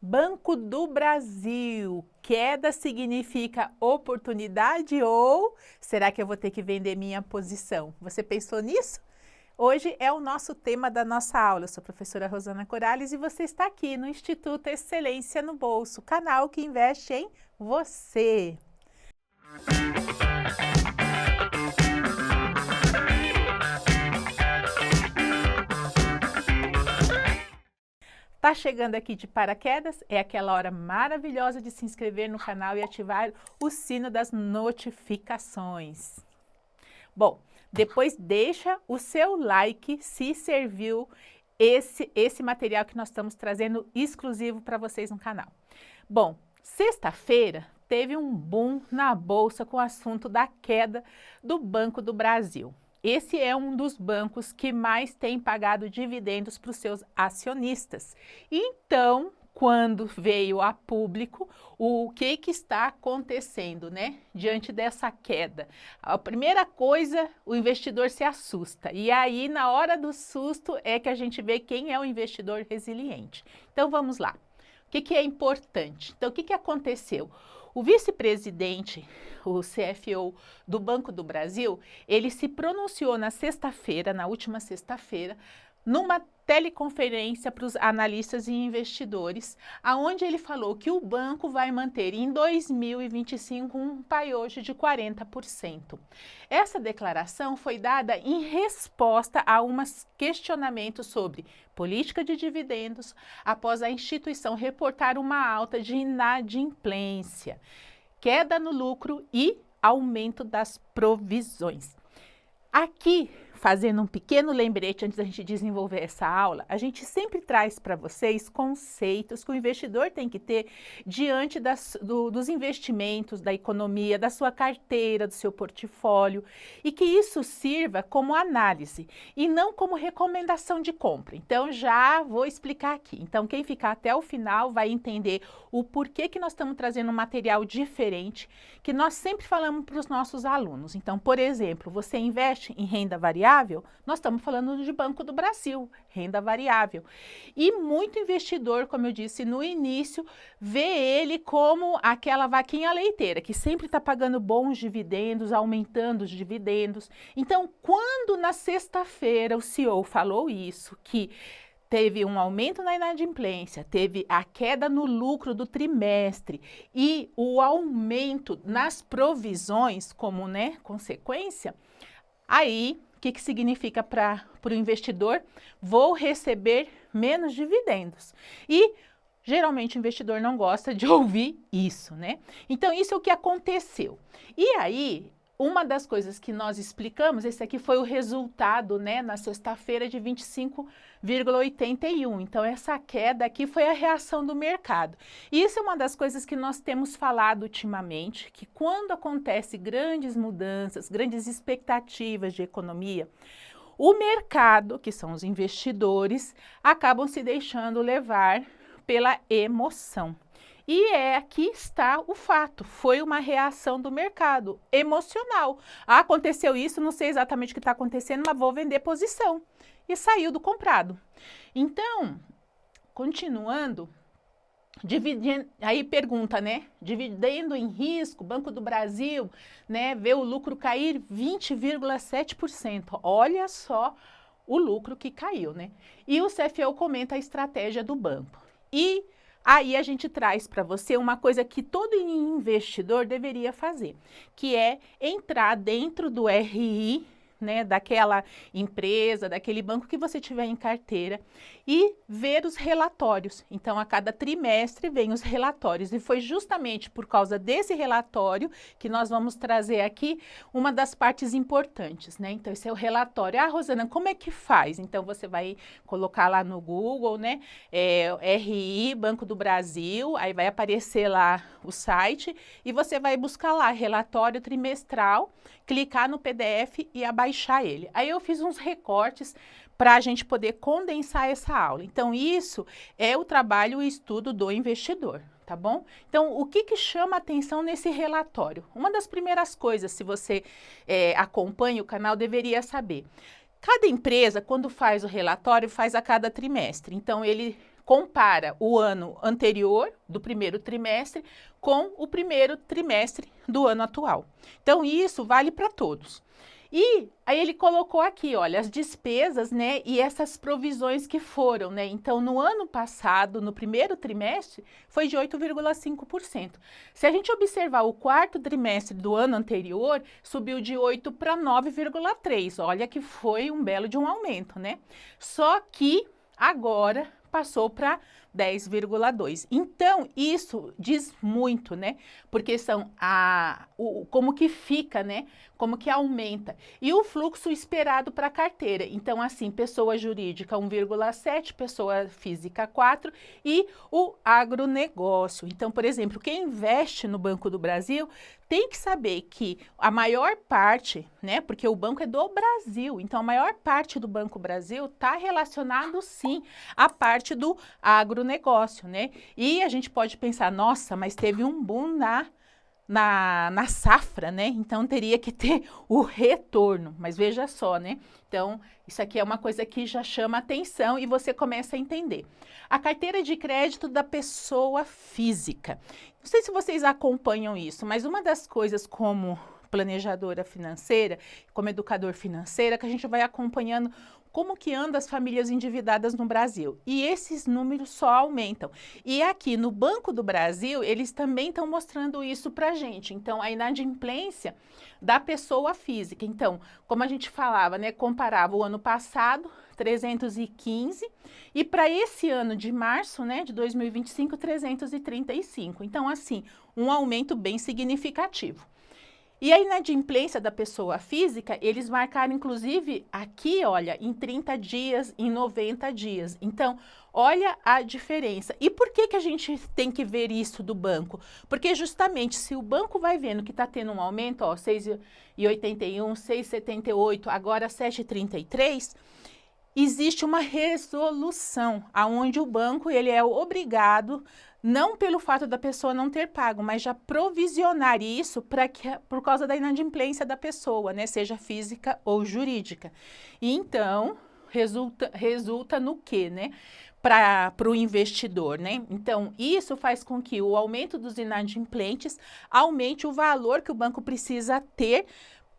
Banco do Brasil, queda significa oportunidade ou será que eu vou ter que vender minha posição? Você pensou nisso? Hoje é o nosso tema da nossa aula. Eu sou a professora Rosana Corales e você está aqui no Instituto Excelência no Bolso, canal que investe em você. Tá chegando aqui de paraquedas? É aquela hora maravilhosa de se inscrever no canal e ativar o sino das notificações. Bom, depois deixa o seu like se serviu esse material que nós estamos trazendo exclusivo para vocês no canal. Bom, sexta-feira teve um boom na bolsa com o assunto da queda do Banco do Brasil. Esse é um dos bancos que mais tem pagado dividendos para os seus acionistas. Então, quando veio a público, o que está acontecendo, né? Diante dessa queda. A primeira coisa, o investidor se assusta. E aí, na hora do susto, é que a gente vê quem é o investidor resiliente. Então, vamos lá. O que é importante? Então, o que aconteceu? O vice-presidente, o CFO do Banco do Brasil, ele se pronunciou na sexta-feira, na última sexta-feira, numa teleconferência para os analistas e investidores, aonde ele falou que o banco vai manter em 2025 um payhoje de 40%. Essa declaração foi dada em resposta a uns questionamentos sobre política de dividendos após a instituição reportar uma alta de inadimplência, queda no lucro e aumento das provisões. Aqui, fazendo um pequeno lembrete antes da gente desenvolver essa aula, a gente sempre traz para vocês conceitos que o investidor tem que ter diante dos investimentos, da economia, da sua carteira, do seu portfólio, e que isso sirva como análise e não como recomendação de compra. Então, já vou explicar aqui. Então, quem ficar até o final vai entender o porquê que nós estamos trazendo um material diferente, que nós sempre falamos para os nossos alunos. Então, por exemplo, você investe em renda variável, nós estamos falando de Banco do Brasil, renda variável. E muito investidor, como eu disse no início, vê ele como aquela vaquinha leiteira, que sempre está pagando bons dividendos, aumentando os dividendos. Então, quando na sexta-feira o CEO falou isso, que teve um aumento na inadimplência, teve a queda no lucro do trimestre e o aumento nas provisões como, né, consequência, aí o que significa para o investidor? Vou receber menos dividendos. E geralmente o investidor não gosta de ouvir isso, né? Então, isso é o que aconteceu. E aí, uma das coisas que nós explicamos, esse aqui foi o resultado, né, na sexta-feira de 25,81. Então, essa queda aqui foi a reação do mercado. E isso é uma das coisas que nós temos falado ultimamente, que quando acontece grandes mudanças, grandes expectativas de economia, o mercado, que são os investidores, acabam se deixando levar pela emoção. E aqui está o fato, foi uma reação do mercado emocional. Aconteceu isso, não sei exatamente o que está acontecendo, mas vou vender posição. E saiu do comprado. Então, continuando, aí pergunta, né? Dividendo em risco, Banco do Brasil, né? Vê o lucro cair 20,7%. Olha só o lucro que caiu, né? E o CFO comenta a estratégia do banco. E aí a gente traz para você uma coisa que todo investidor deveria fazer, que é entrar dentro do RI, né, daquela empresa, daquele banco que você tiver em carteira e ver os relatórios. Então, a cada trimestre vem os relatórios e foi justamente por causa desse relatório que nós vamos trazer aqui uma das partes importantes, né? Então, esse é o relatório. Ah, Rosana, como é que faz? Então, você vai colocar lá no Google, né, RI, Banco do Brasil, aí vai aparecer lá o site e você vai buscar lá relatório trimestral, clicar no PDF e abaixar ele. Aí eu fiz uns recortes para a gente poder condensar essa aula. Então, isso é o trabalho e estudo do investidor, tá bom? Então, o que chama atenção nesse relatório? Uma das primeiras coisas, se você acompanha o canal, deveria saber. Cada empresa, quando faz o relatório, faz a cada trimestre. Então, ele compara o ano anterior, do primeiro trimestre, com o primeiro trimestre do ano atual. Então, isso vale para todos. E aí ele colocou aqui, olha, as despesas, né, e essas provisões que foram, né? Então, no ano passado, no primeiro trimestre, foi de 8,5%. Se a gente observar o quarto trimestre do ano anterior, subiu de 8 para 9,3. Olha que foi um belo de um aumento, né? Só que agora passou para 10,2. Então, isso diz muito, né? Porque são como que fica, né? Como que aumenta. E o fluxo esperado para a carteira. Então, assim, pessoa jurídica 1,7, pessoa física 4 e o agronegócio. Então, por exemplo, quem investe no Banco do Brasil tem que saber que a maior parte, né? Porque o banco é do Brasil, então a maior parte do Banco Brasil está relacionado sim à parte do agronegócio, né? E a gente pode pensar, nossa, mas teve um boom na safra, né? Então teria que ter o retorno, mas veja só, né? Então, isso aqui é uma coisa que já chama atenção e você começa a entender. A carteira de crédito da pessoa física. Não sei se vocês acompanham isso, mas uma das coisas como planejadora financeira, como educador financeira, que a gente vai acompanhando como que andam as famílias endividadas no Brasil. E esses números só aumentam. E aqui no Banco do Brasil, eles também estão mostrando isso para a gente. Então, a inadimplência da pessoa física. Então, como a gente falava, né, comparava o ano passado, 315, e para esse ano de março, né, de 2025, 335. Então, assim, um aumento bem significativo. E a inadimplência da pessoa física, eles marcaram inclusive aqui, olha, em 30 dias, em 90 dias. Então, olha a diferença. E por que que a gente tem que ver isso do banco? Porque justamente se o banco vai vendo que está tendo um aumento, ó, 6,81, 6,78, agora 7,33, existe uma resolução aonde o banco ele é obrigado, não pelo fato da pessoa não ter pago, mas já provisionar isso por causa da inadimplência da pessoa, né, seja física ou jurídica. E então, resulta no quê, né? Para o investidor, né? Então, isso faz com que o aumento dos inadimplentes aumente o valor que o banco precisa ter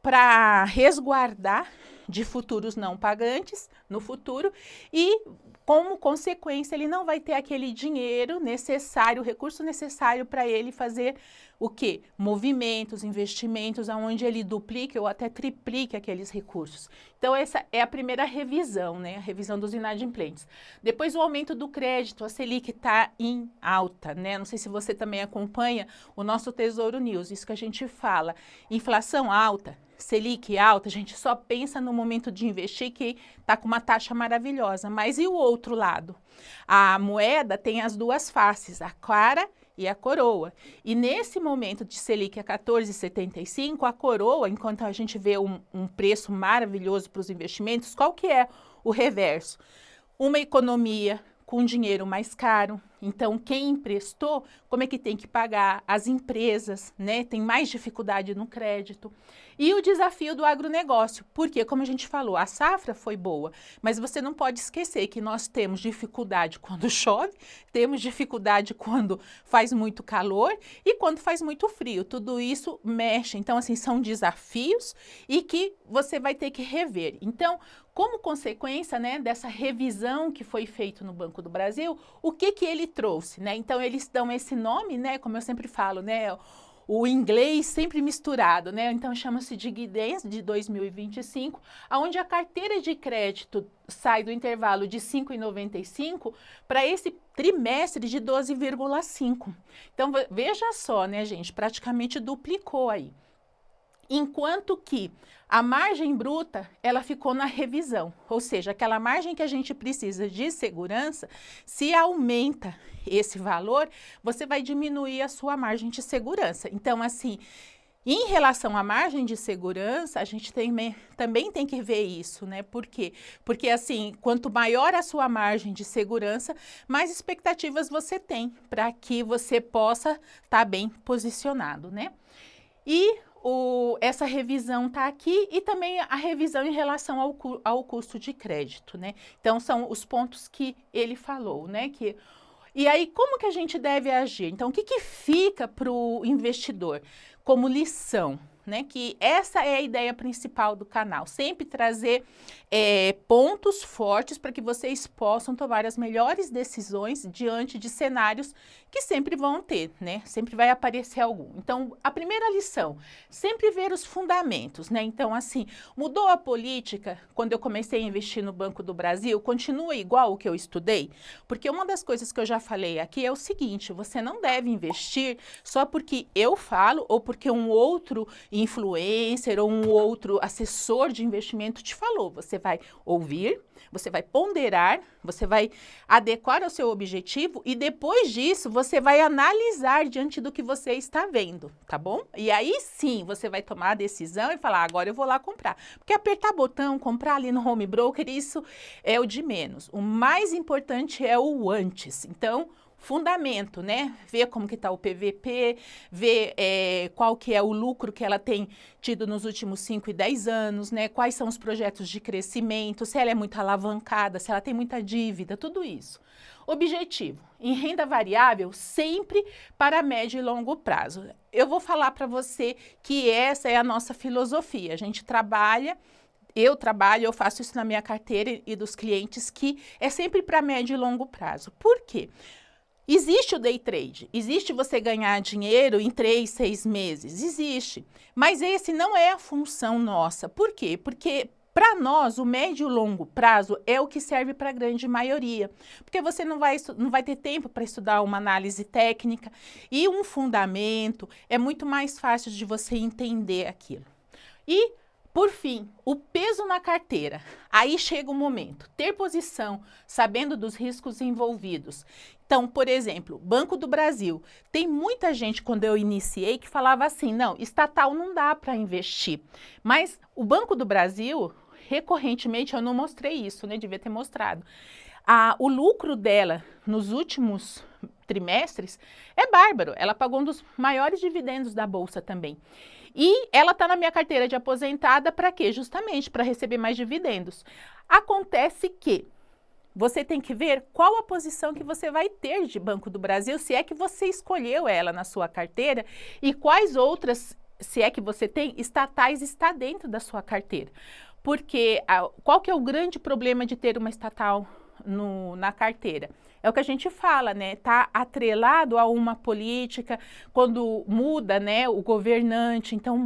para resguardar de futuros não pagantes no futuro e, como consequência, ele não vai ter aquele dinheiro necessário, o recurso necessário para ele fazer o quê? Movimentos, investimentos, onde ele duplique ou até triplique aqueles recursos. Então, essa é a primeira revisão, né? A revisão dos inadimplentes. Depois, o aumento do crédito, a Selic está em alta, né? Não sei se você também acompanha o nosso Tesouro News, isso que a gente fala. Inflação alta, Selic alta, a gente só pensa no momento de investir que está com uma taxa maravilhosa. Mas e o outro lado? A moeda tem as duas faces, a cara e a coroa. E nesse momento de Selic a 14,75, a coroa, enquanto a gente vê um preço maravilhoso para os investimentos, qual que é o reverso? Uma economia com dinheiro mais caro. Então, quem emprestou, como é que tem que pagar? As empresas, né, tem mais dificuldade no crédito. E o desafio do agronegócio, porque, como a gente falou, a safra foi boa, mas você não pode esquecer que nós temos dificuldade quando chove, temos dificuldade quando faz muito calor e quando faz muito frio. Tudo isso mexe. Então, assim, são desafios e que você vai ter que rever. Então, como consequência, né, dessa revisão que foi feita no Banco do Brasil, o que que ele trouxe, né? Então, eles dão esse nome, né, como eu sempre falo, né, o inglês sempre misturado, né? Então, chama-se de Guidance de 2025, onde a carteira de crédito sai do intervalo de 5,95 para esse trimestre de 12,5. Então, veja só, né, gente, praticamente duplicou aí. Enquanto que a margem bruta, ela ficou na revisão, ou seja, aquela margem que a gente precisa de segurança, se aumenta esse valor, você vai diminuir a sua margem de segurança. Então, assim, em relação à margem de segurança, a gente também tem que ver isso, né? Por quê? Porque, assim, quanto maior a sua margem de segurança, mais expectativas você tem para que você possa estar bem posicionado, né? E essa revisão está aqui e também a revisão em relação ao custo de crédito, né? Então, são os pontos que ele falou, né? E aí, como que a gente deve agir? Então, o que que fica para o investidor como lição? Né, que essa é a ideia principal do canal, sempre trazer pontos fortes para que vocês possam tomar as melhores decisões diante de cenários que sempre vão ter, né? Sempre vai aparecer algum. Então, a primeira lição, sempre ver os fundamentos, né? Então, assim, mudou a política quando eu comecei a investir no Banco do Brasil, continua igual o que eu estudei? Porque uma das coisas que eu já falei aqui é o seguinte, você não deve investir só porque eu falo ou porque um outro influencer ou um outro assessor de investimento te falou. Você vai ouvir, você vai ponderar, você vai adequar ao seu objetivo e depois disso você vai analisar diante do que você está vendo, tá bom? E aí sim você vai tomar a decisão e falar, agora eu vou lá comprar. Porque apertar botão, comprar ali no home broker, isso é o de menos. O mais importante é o antes. Então, fundamento, né? Ver como que está o PVP, ver qual que é o lucro que ela tem tido nos últimos 5 e 10 anos, né? Quais são os projetos de crescimento, se ela é muito alavancada, se ela tem muita dívida, tudo isso. Objetivo, em renda variável, sempre para médio e longo prazo. Eu vou falar para você que essa é a nossa filosofia. A gente trabalha, eu faço isso na minha carteira e dos clientes, que é sempre para médio e longo prazo. Por quê? Existe o day trade, existe você ganhar dinheiro em 3, 6 meses, existe. Mas esse não é a função nossa. Por quê? Porque para nós, o médio e longo prazo é o que serve para a grande maioria. Porque você não vai ter tempo para estudar uma análise técnica e um fundamento, é muito mais fácil de você entender aquilo. E, por fim, o peso na carteira. Aí chega o momento, ter posição, sabendo dos riscos envolvidos. Então, por exemplo, Banco do Brasil. Tem muita gente, quando eu iniciei, que falava assim, não, estatal não dá para investir. Mas o Banco do Brasil, recorrentemente, eu não mostrei isso, né? Devia ter mostrado. O lucro dela nos últimos trimestres é bárbaro. Ela pagou um dos maiores dividendos da Bolsa também. E ela está na minha carteira de aposentada para quê? Justamente para receber mais dividendos. Acontece que você tem que ver qual a posição que você vai ter de Banco do Brasil, se é que você escolheu ela na sua carteira e quais outras, se é que você tem, estatais está dentro da sua carteira. Porque qual que é o grande problema de ter uma estatal na carteira? É o que a gente fala, né? Tá atrelado a uma política, quando muda, né, o governante, então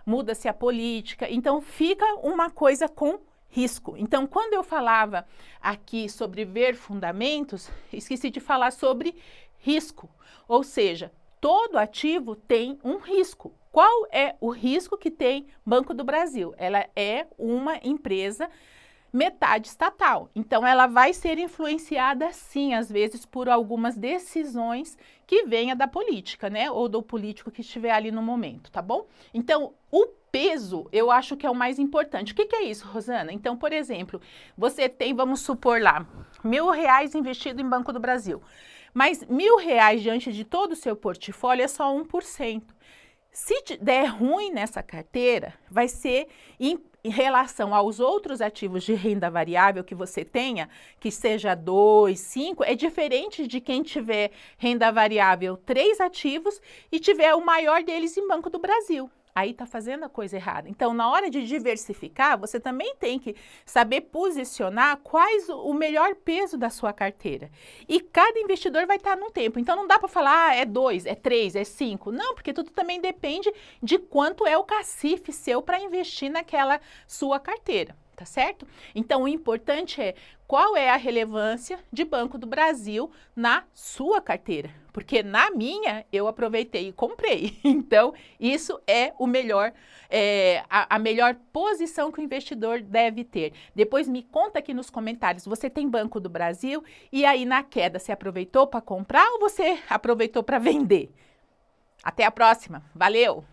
muda-se a política, então fica uma coisa com risco. Então, quando eu falava aqui sobre ver fundamentos, esqueci de falar sobre risco, ou seja, todo ativo tem um risco. Qual é o risco que tem Banco do Brasil? Ela é uma empresa metade estatal. Então, ela vai ser influenciada, sim, às vezes, por algumas decisões que venha da política, né? Ou do político que estiver ali no momento, tá bom? Então, o peso, eu acho que é o mais importante. O que é isso, Rosana? Então, por exemplo, você tem, vamos supor lá, R$1.000 investido em Banco do Brasil. Mas R$1.000 diante de todo o seu portfólio é só 1%. Se der ruim nessa carteira, vai ser em relação aos outros ativos de renda variável que você tenha, que seja 2, 5, é diferente de quem tiver renda variável 3 ativos e tiver o maior deles em Banco do Brasil. Aí está fazendo a coisa errada. Então, na hora de diversificar, você também tem que saber posicionar quais o melhor peso da sua carteira. E cada investidor vai estar num tempo. Então, não dá para falar, é 2, é 3, é 5. Não, porque tudo também depende de quanto é o cacife seu para investir naquela sua carteira. Tá certo? Então, o importante é qual é a relevância de Banco do Brasil na sua carteira. Porque na minha, eu aproveitei e comprei. Então, isso é o melhor, a melhor posição que o investidor deve ter. Depois me conta aqui nos comentários, você tem Banco do Brasil e aí na queda, você aproveitou para comprar ou você aproveitou para vender? Até a próxima. Valeu!